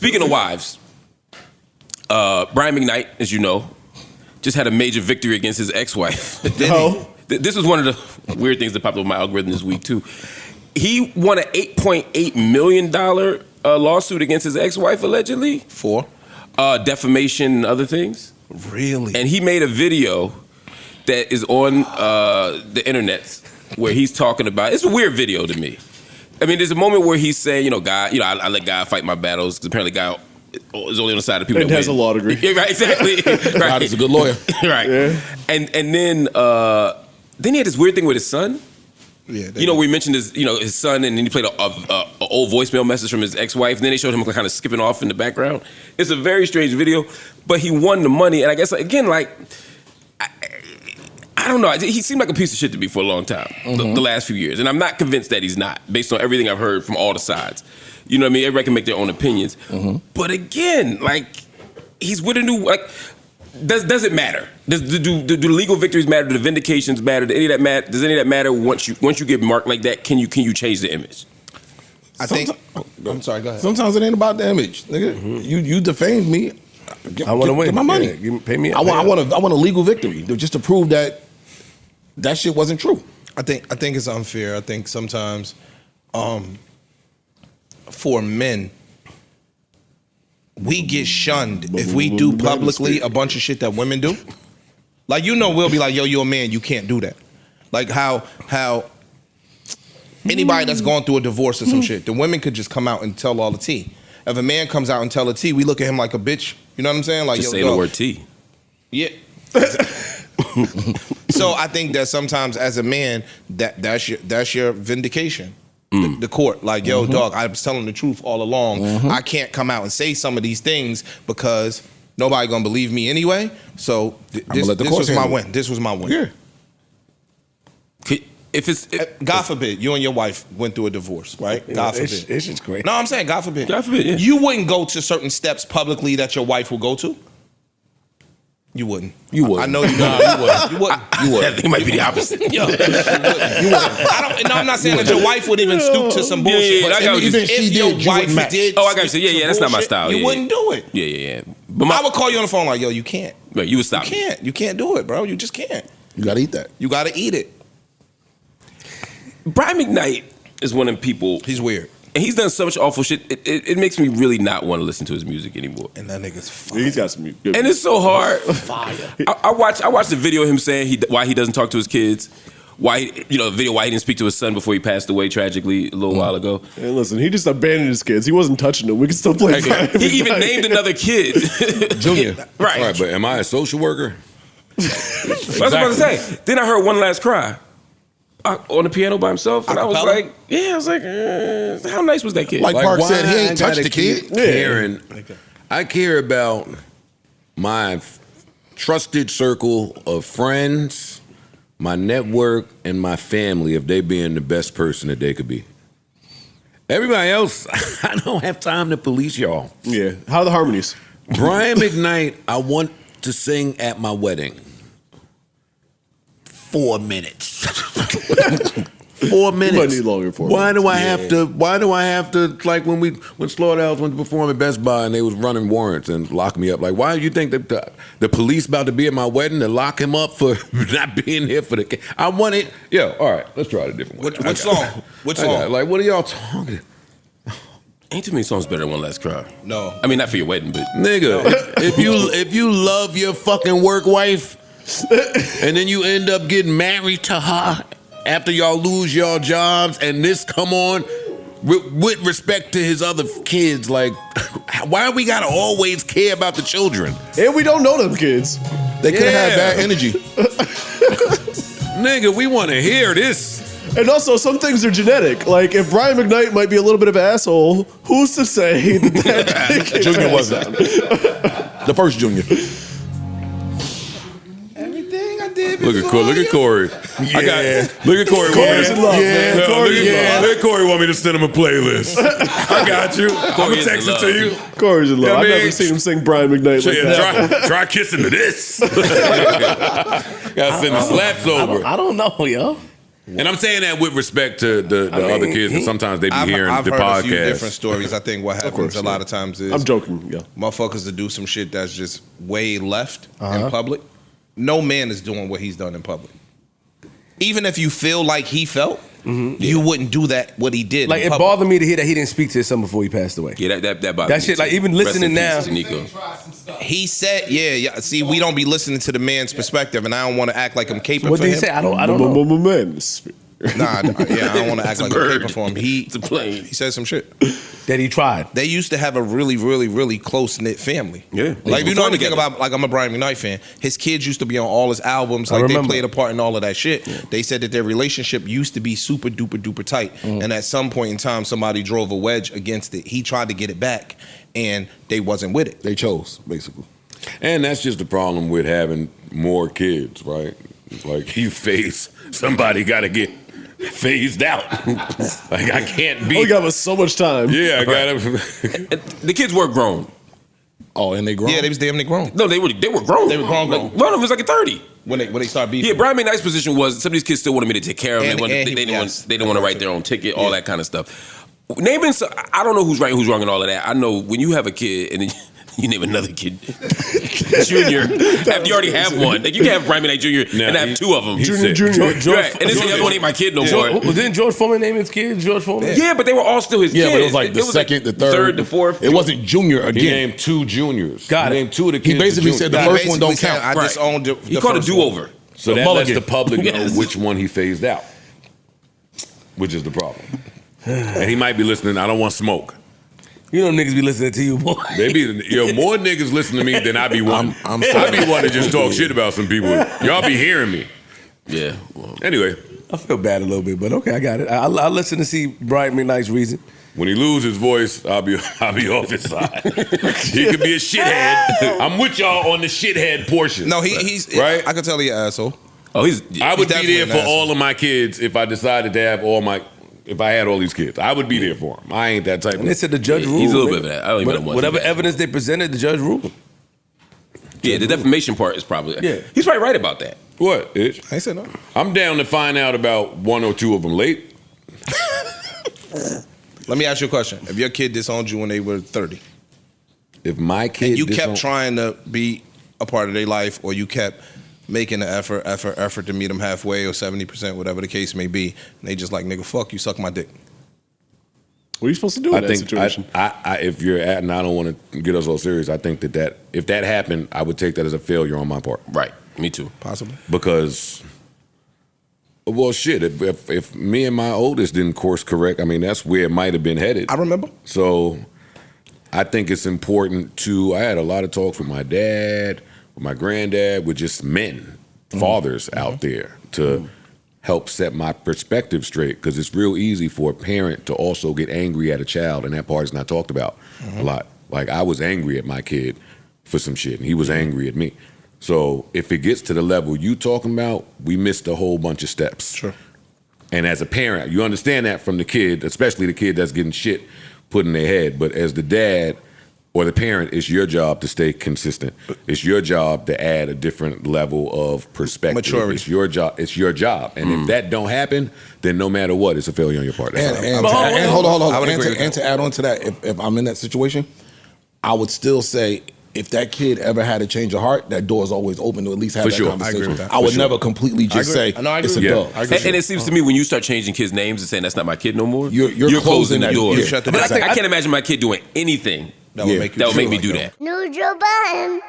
Speaking of wives, Brian McKnight, as you know, just had a major victory against his ex-wife. This was one of the weird things that popped up on my algorithm this week, too. He won an $8.8 million lawsuit against his ex-wife, allegedly. For? Defamation and other things. Really? And he made a video that is on the internet where he's talking about, it's a weird video to me. I mean, there's a moment where he's saying, God, I let God fight my battles, because apparently God is only on the side of people and that has win. a law degree. Yeah, right, exactly. Right. God is a good lawyer. Right. Yeah. And then he had this weird thing with his son. Yeah, where he mentioned his son, and then he played a old voicemail message from his ex-wife, and then they showed him kind of skipping off in the background. It's a very strange video, but he won the money, and I guess, again, I don't know. He seemed like a piece of shit to me for a long time, the last few years. And I'm not convinced that he's not, based on everything I've heard from all the sides. You know what I mean? Everybody can make their own opinions. But again, he's with a new, does it matter? Do the legal victories matter? Do the vindications matter? Does any of that matter once you get marked like that? Can you change the image? I'm sorry, go ahead. Sometimes it ain't about the image, nigga. You defamed me. I want to win. Get my money. Yeah, pay me. I want a legal victory just to prove that shit wasn't true. I think it's unfair. I think sometimes for men, we get shunned if we do publicly a bunch of shit that women do. We'll be like, yo, you're a man, you can't do that. Like how anybody that's going through a divorce or some shit, the women could just come out and tell all the tea. If a man comes out and tell the tea, we look at him like a bitch. You know what I'm saying? Like, just saying the word tea. Yeah. So I think that sometimes as a man, that's your vindication. The court, like, yo, dog, I was telling the truth all along. I can't come out and say some of these things because nobody gonna believe me anyway. So this was my win. This was my win. Yeah. God forbid, you and your wife went through a divorce, right? God forbid. It's just great. No, I'm saying God forbid. God forbid, yeah. You wouldn't go to certain steps publicly that your wife will go to? You wouldn't. You would. I know you wouldn't. You wouldn't. You would. I think it might be the opposite. Yo, you wouldn't. I'm not saying that your wife would even stoop to some bullshit. I got what you Even said. if your wife did, I got you. Yeah, that's not my style. You wouldn't do it. Yeah. But I would call you on the phone like, yo, you can't. Right, you would stop. You can't do it, bro. You just can't. You gotta eat that. You gotta eat it. Brian McKnight is one of them people. He's weird. And he's done so much awful shit. It makes me really not want to listen to his music anymore. And that nigga's fire. He's got some good. And it's so hard. Fire. I watched the video of him saying why he doesn't talk to his kids. Why he didn't speak to his son before he passed away tragically a little while ago. And listen, he just abandoned his kids. He wasn't touching them. We can still play. He even named another kid. Junior. Right. All right, but am I a social worker? That's what I was about to say. Then I heard One Last Cry on the piano by himself, and I was like, how nice was that kid? Like Park said, he why ain't I touched gotta the kid. keep caring? I care about my trusted circle of friends, my network, and my family if they being the best person that they could be. Everybody else, I don't have time to police y'all. Yeah. How are the harmonies? Brian McKnight, I want to sing at my wedding. 4 minutes. 4 minutes. You might need longer 4 minutes. Why do I have to like when Slaughterhouse went to perform at Best Buy and they was running warrants and lock me up? Like, why do you think that the police about to be at my wedding to lock him up for not being here for the I want it. Yo, all right, let's try it a different way. Which song? Which song? Like, what are y'all talking? Ain't too many songs better than One Last Cry. No. I mean, not for your wedding, but Nigga, if you love your fucking work wife and then you end up getting married to her after y'all lose your jobs and this come on with respect to his other kids, like, why we gotta always care about the children? And we don't know them kids. They could have had bad energy. Nigga, we want to hear this. And also, some things are genetic. Like, if Brian McKnight might be a little bit of an asshole, who's to say that Junior wasn't. The first Junior. Everything I did Look at Corey. Yeah. Look at Corey. Corey's in love, man. No, Corey's in love. look at Corey want me to send him a playlist. I got you. I'm Corey gonna is text in it to love. you. Corey's in love. Yeah, I've man. never seen him sing Brian McKnight like that. Try kissing to this. Gotta send the slaps over. I don't know, yo. And I'm saying that with respect to the other kids, and sometimes they be hearing I've the heard podcast. a few different stories. I think what happens a lot of times is I'm joking. Yeah. motherfuckers to do some shit that's just way left in public. No man is doing what he's done in public. Even if you feel like he felt, you wouldn't do that what he did. Like in it public. bothered me to hear that he didn't speak to his son before he passed away. Yeah, that bothers That me shit, too. like, even Rest in listening now- peace to Nico. He said, yeah. See, we don't be listening to the man's perspective, and I don't want to act like I'm caping What for did he him. say? I don't know. Man, Nah, I don't want to act like I'm bird. caping for him. It's a plane. He said some shit. That he tried. They used to have a really, really, really close knit family. Yeah. Like, you know anything together. about, like, I'm a Brian McKnight fan. His kids used to be on all his albums. Like, they remember. played a part in all of that shit. They said that their relationship used to be super duper duper tight. And at some point in time, somebody drove a wedge against it. He tried to get it back, and they wasn't with it. They chose, basically. And that's just the problem with having more kids, right? Like you face somebody got to get phased out. Like I can't be. We got so much time. Yeah, I got to. The kids were grown. Oh, and they grown? Yeah, they was damn near grown. No, they were grown. They were grown. Like, one of them was like a 30. When they start beefing. Yeah, Brian McKnight's position was some of these kids still wanted me to take care of them. And- They and he- didn't yes. want, they didn't want to write their own ticket, all that kind of stuff. Naming, I don't know who's right and who's wrong and all of that. I know when you have a kid and then you name another kid Junior after you already have one. Like you can have Brian McKnight Jr. and have two of them. Right. And then say the other one ain't my kid no more. Well, didn't George Foreman name his kid George Foreman? Yeah, but they were all still his Yeah, kids. but it was like the second, the third. the fourth. It wasn't junior He again. named two juniors. Got he it. named two of the He kids. basically the said the juniors. first one don't Basically count. said, I just owned the He called a first one. do-over. So that Mulligan. lets the public know Yes. which one he phased out, which is the problem. And he might be listening. I don't want smoke. You know niggas be listening to you, boy. They be more niggas listen to me than I be wanting. I be wanting to just talk shit about some people. Y'all be hearing me. Yeah. Well, Anyway, I feel bad a little bit, but okay, I got it. I'll listen to see Brian McKnight's reason. when he lose his voice, I'll be off his side. He could be a shithead. I'm with y'all on the shithead portion. No, he's right. I can tell you, asshole. oh, I would be definitely there an for asshole. all of my kids if I decided to have all my. If I had all these kids, I would be there for them. I ain't that type And they of. said the judge ruled. he's a little bit of that. I don't even know much Whatever of that. evidence they presented, the judge ruled. Yeah, the defamation part is probably. Yeah. He's probably right about that. What? Itch? I said no. I'm down to find out about one or two of them late. Let me ask you a question. If your kid disowned you when they were 30, If my kid and you kept disown- trying to be a part of their life, or you kept making the effort to meet them halfway or 70%, whatever the case may be, and they just like, nigga, fuck you, suck my dick. What are you supposed to do in I that think situation? I if you're at, and I don't want to get us all serious, I think that if that happened, I would take that as a failure on my part. Right. Me too. Possibly. Because, well, shit, if me and my oldest didn't course correct, I mean, that's where it might have been headed. I remember. So I think it's important I had a lot of talks with my dad, with my granddad, with just men, fathers out there to help set my perspective straight, because it's real easy for a parent to also get angry at a child, and that part is not talked about a lot. Like, I was angry at my kid for some shit, and he was angry at me. So if it gets to the level you talking about, we missed a whole bunch of steps. Sure. And as a parent, you understand that from the kid, especially the kid that's getting shit put in their head. But as the dad or the parent, it's your job to stay consistent. It's your job to add a different level of perspective. Maturity. It's your job. It's your job. And if that don't happen, then no matter what, it's a failure on your part. That's And, all. and hold on. I would And agree with to add on to that, if I'm in that situation, I would still say, if that kid ever had a change of heart, that door is always open to at least have For that sure. conversation. I agree with that. I would For sure. never completely just agree. say No, I agree it's a with dub. that. I agree. And it seems to me when you start changing kids' names and saying that's not my kid no more, You're closing the that- door. you shut the But door. I can't imagine my kid doing anything That would Yeah. make you that would make me like do that. that. Neutral button.